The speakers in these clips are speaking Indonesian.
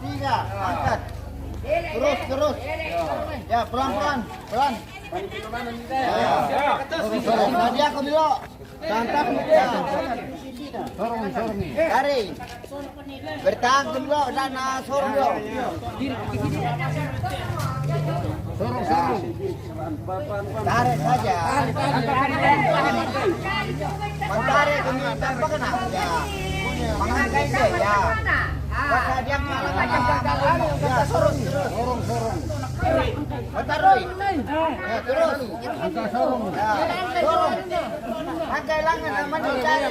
3, angkat. Terus. Ya, pelan. Tadi aku dulu. Tantap ya. Tarik. Bertahan dulu dan sorong dulu. Sorong. Tarik saja. Tarik demi tanpa kena. Ya. Mengangkat ya. Maka dia ya, sorong. Tarik. Ya, terus. Sorong. Ya, sorong. Angkai langan namanya cari.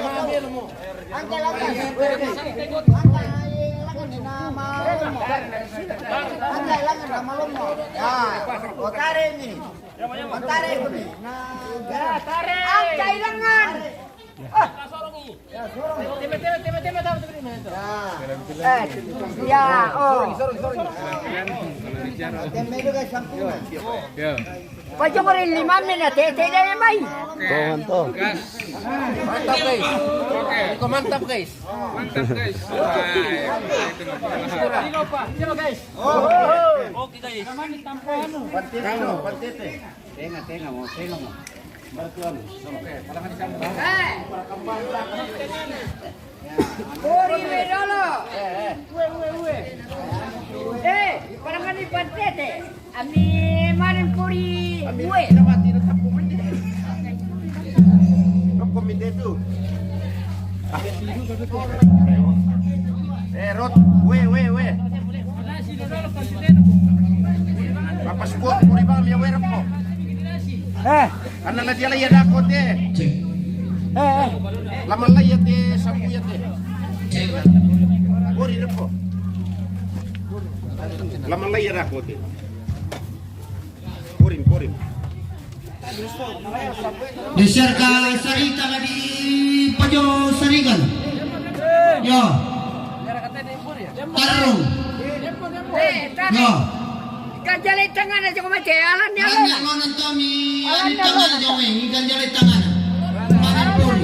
Angkai langan. Angkai langan nama lomo. Ya, tarik ini. Tarik ini. Ya, tarik. Angkai langan. Ya, sorong. Pwede mo rin 5 minutes, tete na may. Mantap guys. Oke. Mantap guys. Sino guys? Oke guys. Pantete. Tenga mo. Bantuan. Oke, parang disambung. Puri dulu. Parang ni pantete. Ami manin puri. Gue. Komite itu. Rot, we. Bapak sebut puri bang dia werep kok. Karena lah dia lah ya dakot lama lah ya sampu ya puri depo. Lama lah ya dakot Porim. Geser ke Sarita di pojok Sarigan. Yo. Tarung. Yo. Ganjali tangan aja kau macam alan dia. Banyak mana kami tangan jauh ini ganjali tangan. Mana pun.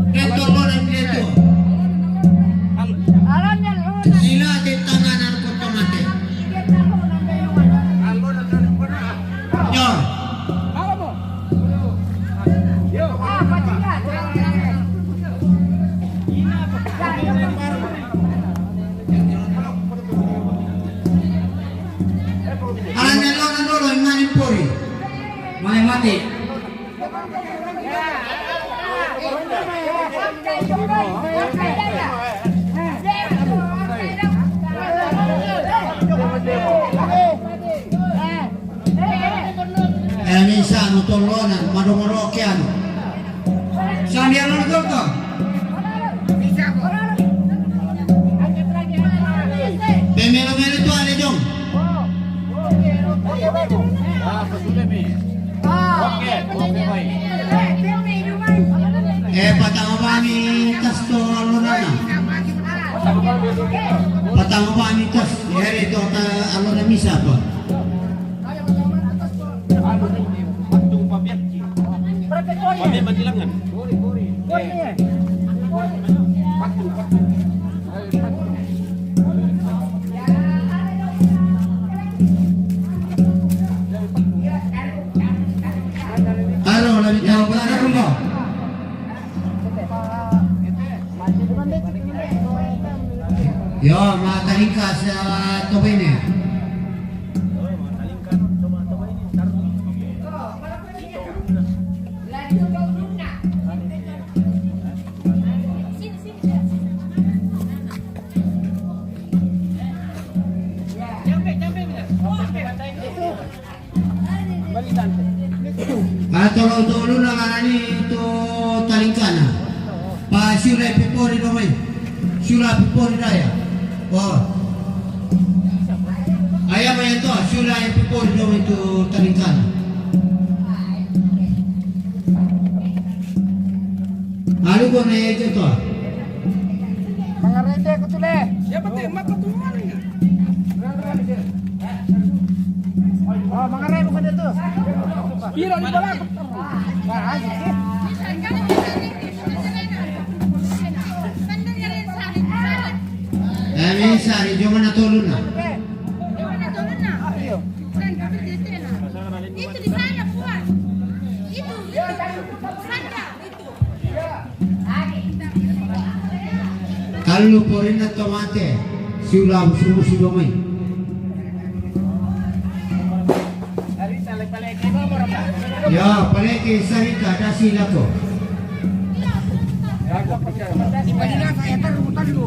Ketor loren ketor. Alan dia. Sila di tangan aku pemate. Yo. Alan dulu main pori. Main mati. Ini sa nutolonan madumorokian. Sandian nonton to. Pemelo tu ada dong. Patang bani tas to alunana. Patang bani tas. Yari to alunana misa to. Pabian batilangan. Halo, lebih tahu berada rumah. Yo, mata ringkas tobe ini. Tolo na ngarani itu talingkana. Pa sura pipori domai. Sura pipori raya. Oh. Ayam itu sura pipori domai itu talingkana. Lalu kone itu to. Mangarete ko tule. Siapa tuh mak ketuan ya? Oh, mangarete ko dito. Piro di bawah. mesa di jangan atulun na. Itu di sana puas. Itu sana itu. Kalau po rin na tomate, siulam sumu may. Ya, palagi sarita ada sila ko. Di Manila saya terutan lu.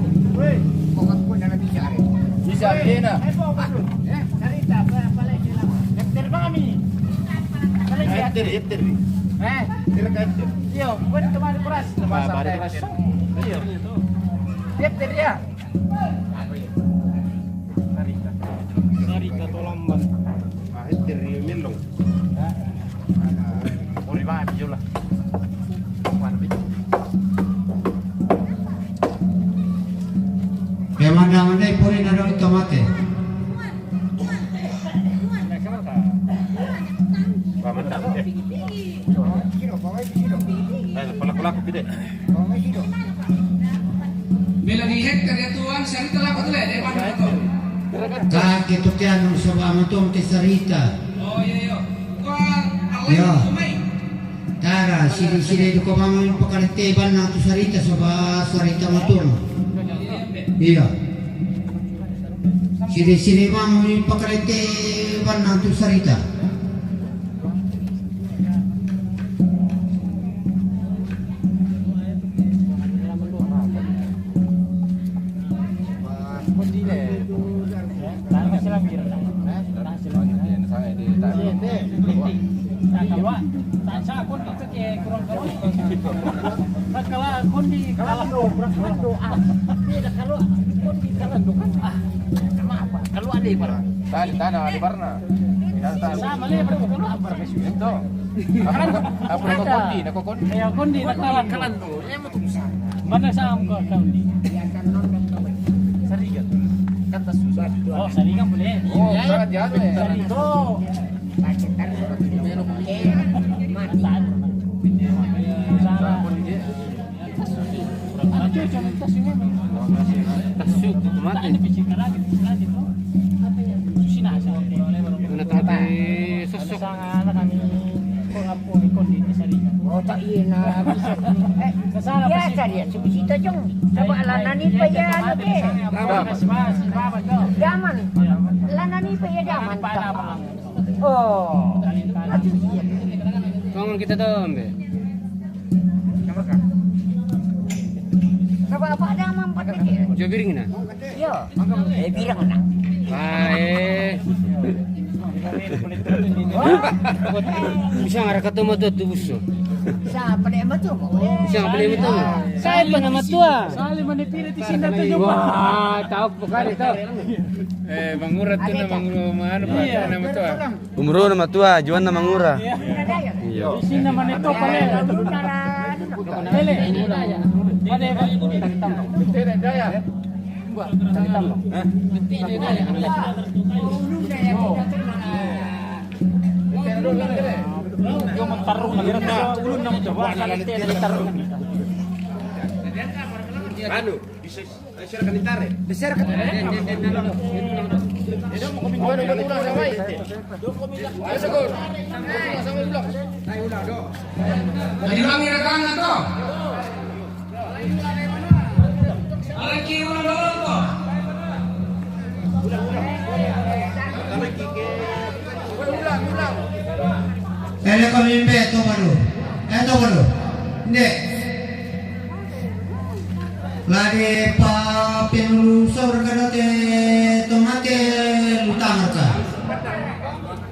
Pokok pun dalam bicara. Bisa na. Eter. Yo, buat teman keras. Bari keras. Iya. Dia dia. Sarita to lamban. Eter yung milong. Uri ba video lah. Kaya mandang-mandang po rin na daw yung tomate. Mantap. Palaku-laku pide. Bila di hektar ya tuan, sarita lah kau tu leh, depan tu. Kakek tu tiano sa bamatong te sarita. Oh iya. Kau Ya. awal kumai. Tara, sini-sini ko mamang pakaliteban na tu sarita sa sarita matong. Iya. Sini-sini mamang pakaliteban na tu sarita. Kalau ada ibarat. Tanah di Barna. Sama le berapa kalau apa kasih Itu. Apa nak kondi? Ya kondi nak kalan tuh. Ya mau tunggu. Mana saham kau kondi? Sarigat. Kata susah. Oh, saringan boleh. Oh, sangat jahat ya. Sarito. Biasa dia, sebisita jong. Coba lanani pa ya ano ke? Jaman. Lanani pa ya jaman. Oh. Ngomong kita tuh, Mbe. Coba apa ada mampat ke? Jo biring na. Yo. Birang na. Bisa ngara ketemu tuh buso. Sa pada mo to. Bisa beli betul. Saya pa naman to ah. Sali manipili ti sinda to yung. Wah, tahu pokari tahu. Mangurat tuh na ano pa nama tuh. Umro na matua, juan na mangura. Iya. Sinda man ito pala. Lele. Pada ba tagtambok. Tidak daya. Buat tagtambok. Tidak daya. Yung magtarong na gano'n na ulun na mo ito. Wala na tarong. Ano? Share ka ni Tare. Share ka. Diulangi rekannya toh. Lagi ulang toh. Ulang. Ele kami mbe to baru. Hindi. Lagi pa pinulusor ka te tomate lutang ka.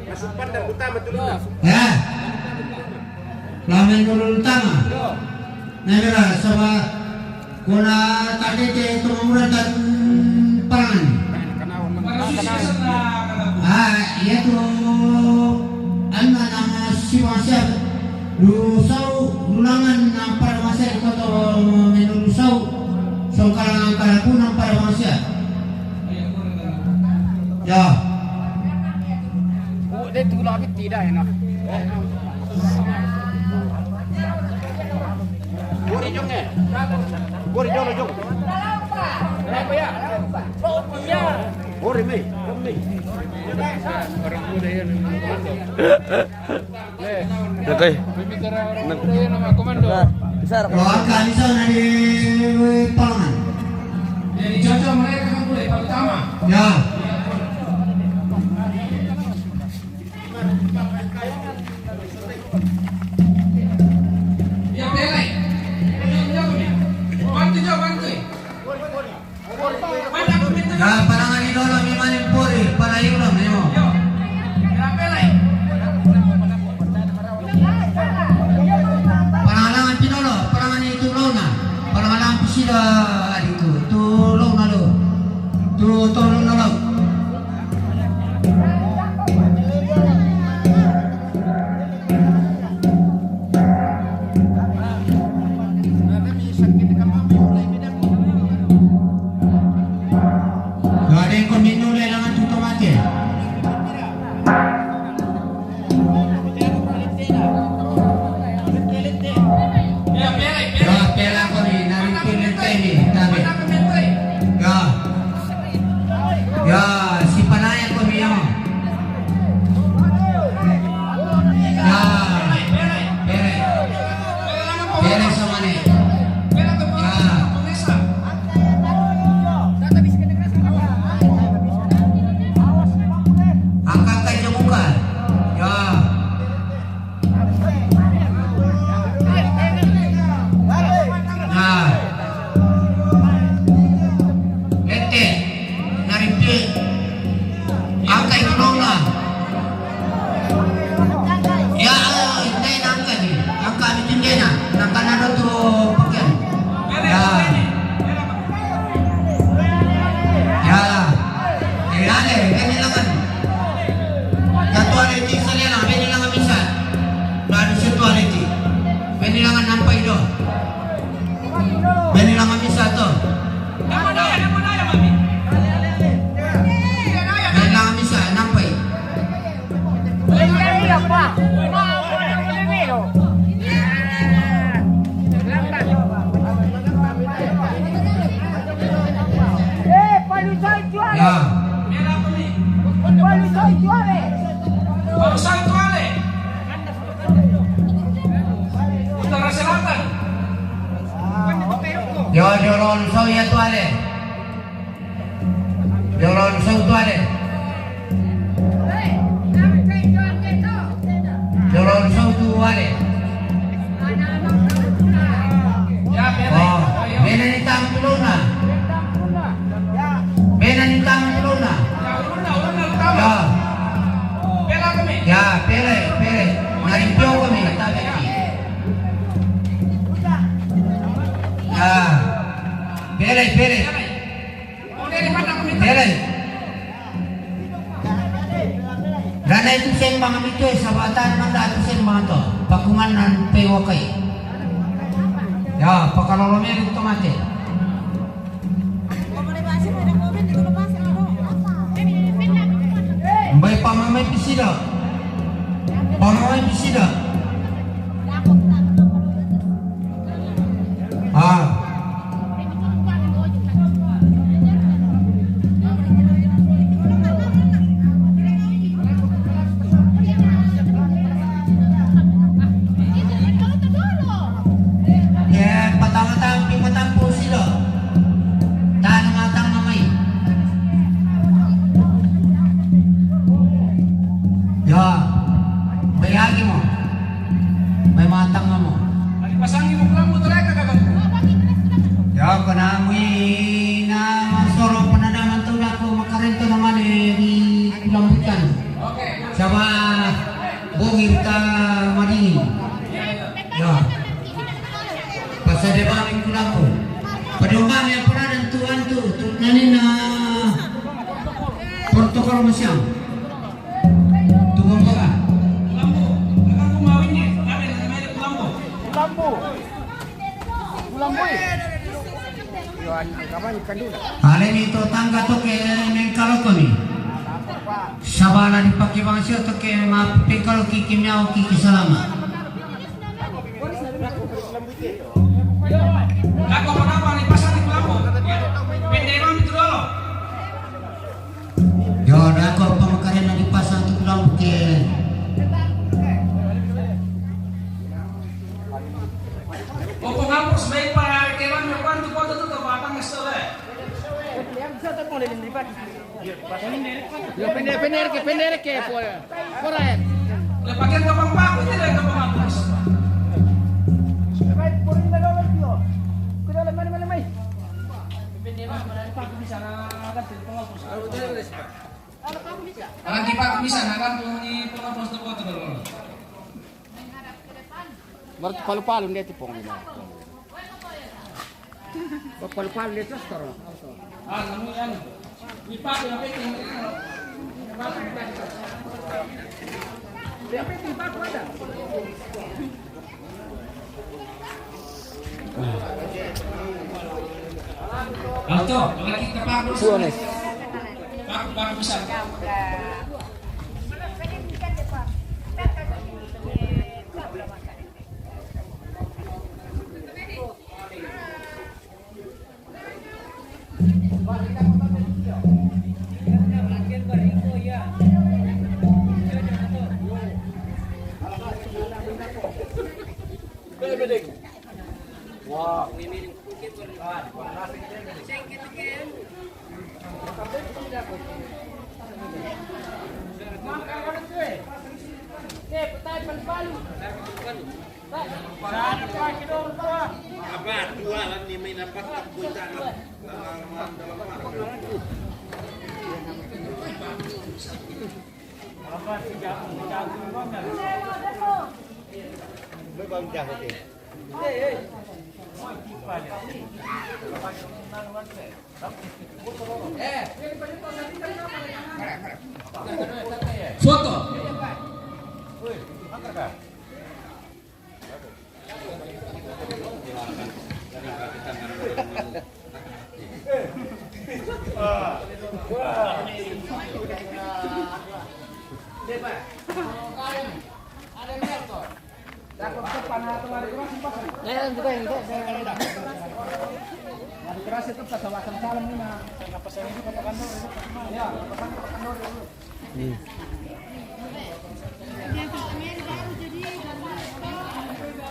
Masupan dan utama tulungan. Ya. Lamen lutang. Nagara sama kuna tadi te tumuratan pangan. Iya tuh anak nama si Masya lusau ulangan nampar Masya atau menu lusau songkalang kalaku nampar Masya ya Dia tu lapit tidak enak. Bori jong eh. Bori jong. Ori me. Orang muda yan ang komando. Oke. Pimikara orang muda yan ang komando. Angka bisa dari Palangan. Jadi cocok mereka kan boleh pertama. Ya. Ya pelai. Bantu jauh bantu. Ya Palangan idola mimanin puri para iulang nemo. Ya pelai. Palangan pinolo, palangan itu lona. Palangan pisida adikku. Tu lona lo. Tu tolong lo. Gak ada yang kombinu lelangan tutup mati. Ya pelai. Ya pela ko ni narikin ini tabi. Ya. Ya si panaya ko niyo. Ya. Pere. Pere sama ni. Ya. Angkat kayo muka. Ya. Nah, lete, naripin, angka itu nona. Ya, ini angka ni, angka ni jendela, angka nado tu pakai. Ya, ya, ada, ini langan. Yang tu ada di sana lah, ini langan bisa. Lalu situ ada di, ini langan nampak itu. Beni lang kami sa to. Beni lang kami sa nampay. Ya. Barusan tuale. Utara selatan. Yo ron so ya tuale. Yo ron so tuale. Yo ron so tuale. Ya pelai. Oh, bena ni tang tuluna. Bena ni tang tuluna. Uruna utama. Ya. Pela kami. Ya, pele. Narimpyo kami tabi. Ya. Pele. Udah di mana kami? Pele. Rana itu sen mga mito sabatan man dati sen mga to. Pakungan nan pewa kay. Ya, pakalolomer ito mate. Mbay pamamay pisida. Ah. Ya, patang-patang po sila. Tanang-atang mamay. Ya, bayagi mo. May matang mo. Pasangin mo lang mo talaga kagad. Ya, kanamoy na soro pananaman to na ko makarento naman di kulambutan. Oke. Sama bogir ka madingin. Ya. Pasade ba ang kulambo. Padumang yang pernah dan tuan tu nanin na protokol masyam. Tugong ka. Kulambo. Akan kumawin niya. Kami na may kulambo. Alin itu tangga to ke mengkalo kami. Sabana dipakibang siya to ke mapikalo kikimyaw kikisalama. Ako pa naman ipasang ni kulambo. Yo pendek ke correct. Lepaskan ke bang Pak, tidak ke bang Agus. Orang kita bisa nakal di penghapus foto dulu. Baru palu-palu dia tipong ini. Palu-palu dia terus taruh. Namun yang dipakai yang penting. Alto, lagi ke Pak Bos. Pak bisa. Foto.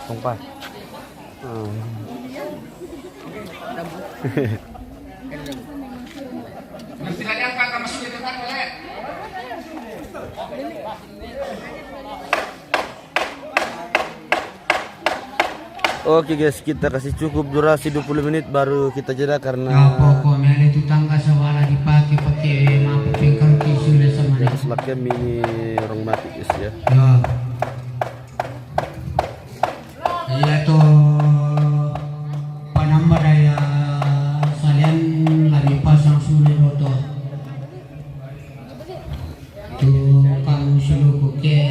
Kompas. Tidak diangkat masuk di depan boleh. Oke guys, kita kasih cukup durasi 20 menit baru kita jeda karena pokoknya ada tetangga sawala dipakai maping tisu sama yang selaknya mini orang mati guys ya. Iya tuh panamba daya salian lagi pasang sulit roto. Tuh kamu suluku ke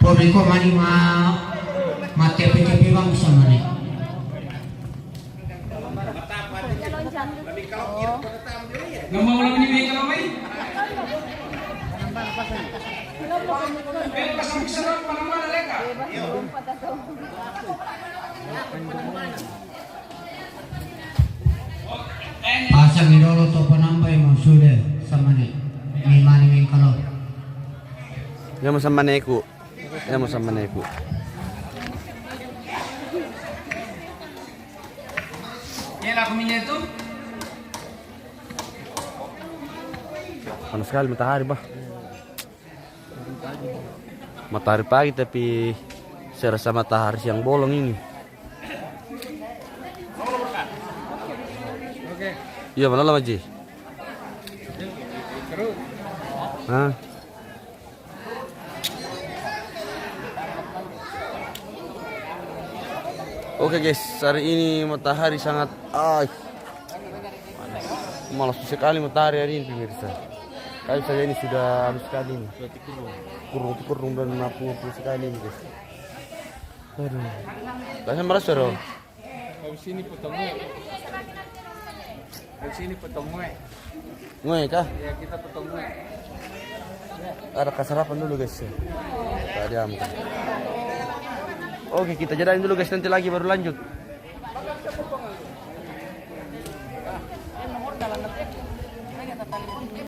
Publiko mani mate PCP bang sama nih. Nggak mau ulang ini kalau main. Pasang idolo to penambay mo sudah sama nih. Mani kalau. yang sama neku. Yang sama neku. Ya lah kuminya itu. Panas sekali matahari bah. Matahari pagi tapi saya rasa matahari siang bolong ini. Iya mana lah Maji? Hah? Oke guys, hari ini matahari sangat malas sekali matahari hari ini pemirsa. Kali saja ini sudah halus sekali nih. Kurung dan napung sekali ini guys. Aduh. Kasih merasa dong. Habis sini potong gue. Habis sini potong gue. Ngoy kah? Ya kita potong gue. Ada kesarapan dulu guys. Tadi amkan. Oke, kita jadain dulu guys, nanti lagi baru lanjut.